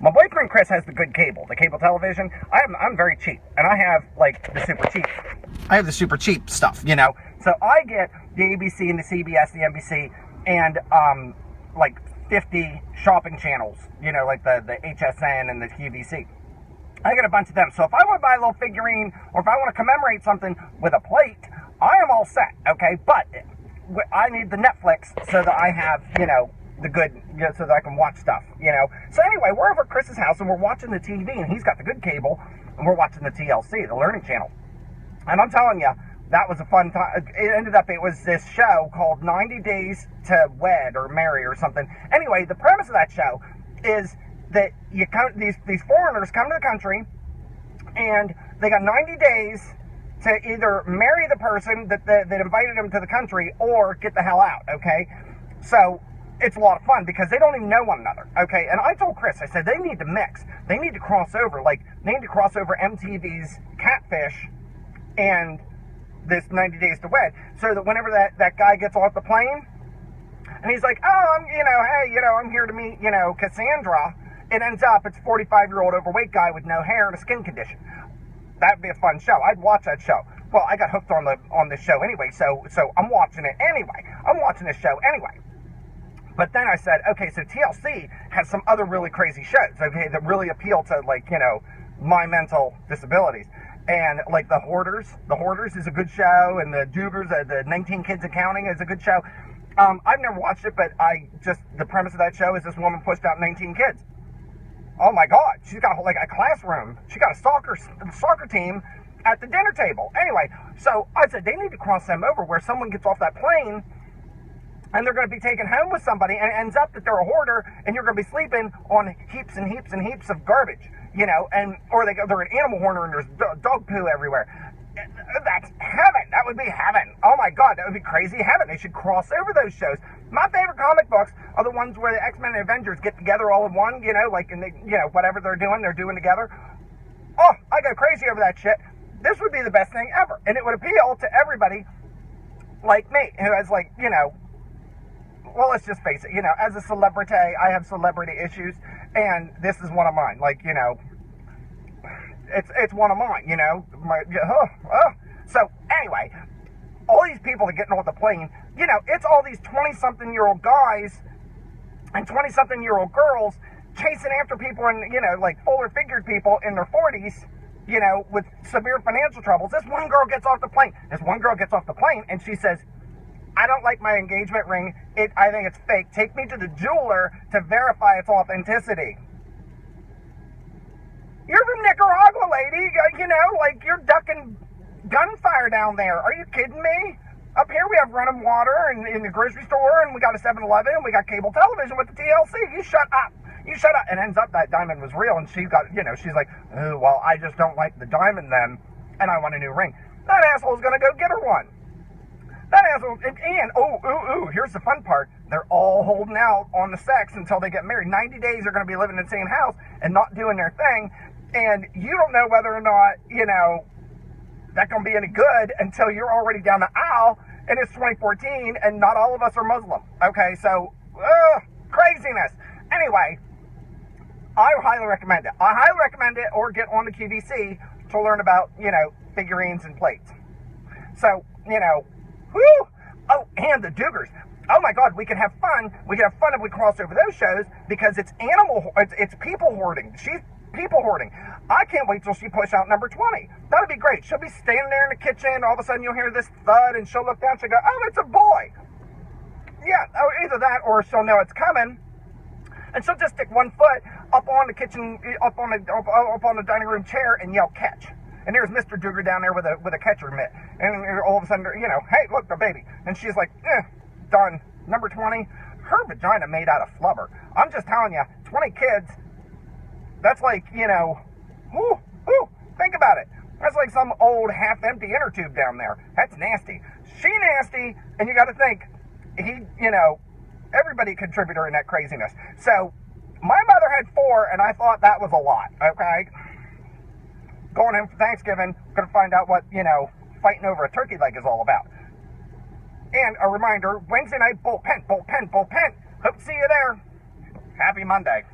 My boyfriend Chris has the good cable, the cable television. I'm very cheap, and I have like the super cheap. I have the super cheap stuff, you know. So I get the ABC and the CBS, the NBC, and like 50 shopping channels, you know, like the HSN and the QVC. I get a bunch of them. So if I want to buy a little figurine, or if I want to commemorate something with a plate, I am all set, okay? But I need the Netflix so that I have, you know, the good, you know, so that I can watch stuff, you know. So anyway, we're over at Chris's house and we're watching the TV, and he's got the good cable, and we're watching the TLC, the Learning Channel. And I'm telling you, that was a fun time. It was this show called 90 Days to Wed or Marry or something. Anyway, the premise of that show is that these foreigners come to the country, and they got 90 days to either marry the person that invited them to the country or get the hell out, okay? So it's a lot of fun because they don't even know one another, okay? And I told Chris, I said, they need to mix. They need to cross over. Like, they need to cross over MTV's Catfish and this 90 Days to Wed, so that whenever that guy gets off the plane, and he's like, oh, I'm here to meet, you know, Cassandra, it ends up it's a 45-year-old overweight guy with no hair and a skin condition. That'd be a fun show. I'd watch that show. Well, I got hooked on this show anyway, so I'm watching it anyway. I'm watching this show anyway. But then I said, okay, so TLC has some other really crazy shows, okay, that really appeal to, like, you know, my mental disabilities. And, like, The Hoarders is a good show, and The Dugars, the 19 Kids and Counting is a good show. I've never watched it, but the premise of that show is this woman pushed out 19 kids. Oh my God, she's got, like, a classroom. She got a soccer team at the dinner table. Anyway, so I said, they need to cross them over where someone gets off that plane, and they're going to be taken home with somebody, and it ends up that they're a hoarder, and you're going to be sleeping on heaps and heaps and heaps of garbage, you know, or they're an animal hoarder, and there's dog poo everywhere. That's heaven. That would be heaven. Oh my God, that would be crazy heaven. They should cross over those shows. My favorite comic books are the ones where the X-Men and Avengers get together all in one, you know, like, and they, you know, whatever they're doing together. Oh, I go crazy over that shit. This would be the best thing ever, and it would appeal to everybody like me, who has, like, you know, well, let's just face it, you know, as a celebrity, I have celebrity issues, and this is one of mine. Like, you know, it's one of mine, you know. So, anyway, all these people that get on the plane, you know, it's all these 20-something-year-old guys and 20-something-year-old girls chasing after people and, you know, like, fuller-figured people in their 40s, you know, with severe financial troubles. This one girl gets off the plane, and she says, I don't like my engagement ring. I think it's fake. Take me to the jeweler to verify its authenticity. You're from Nicaragua, lady. You know, like, you're ducking gunfire down there. Are you kidding me? Up here we have running water and in the grocery store, and we got a 7-Eleven, and we got cable television with the TLC. You shut up. You shut up. And ends up that diamond was real, and she got, you know, she's like, oh, well, I just don't like the diamond then, and I want a new ring. That asshole's going to go get her one. That asshole, and here's the fun part. They're all holding out on the sex until they get married. 90 days they're going to be living in the same house and not doing their thing, and you don't know whether or not, you know, that's going to be any good until you're already down the aisle, and it's 2014, and not all of us are Muslim. Okay, so, craziness. Anyway, I highly recommend it. I highly recommend it, or get on the QVC to learn about, you know, figurines and plates. So, you know, whoo! Oh, and the Dugars. Oh my God, we can have fun. We can have fun if we cross over those shows, because it's it's people hoarding. She's people hoarding. I can't wait till she push out number 20. That'd be great. She'll be standing there in the kitchen. All of a sudden you'll hear this thud, and she'll look down. She'll go, oh, it's a boy. Yeah, either that or she'll know it's coming, and she'll just stick one foot up on the kitchen, up on the dining room chair, and yell, catch. And there's Mr. Duger down there with a catcher mitt. And all of a sudden, you know, hey, look, the baby. And she's like, done. Number 20, her vagina made out of flubber. I'm just telling you, 20 kids, that's like, you know, think about it. That's like some old half-empty inner tube down there. That's nasty. She nasty, and you got to think, you know, everybody contributor in that craziness. So, my mother had 4, and I thought that was a lot, okay? Going in for Thanksgiving, going to find out what, you know, fighting over a turkey leg is all about. And a reminder, Wednesday night, bullpen. Hope to see you there. Happy Monday.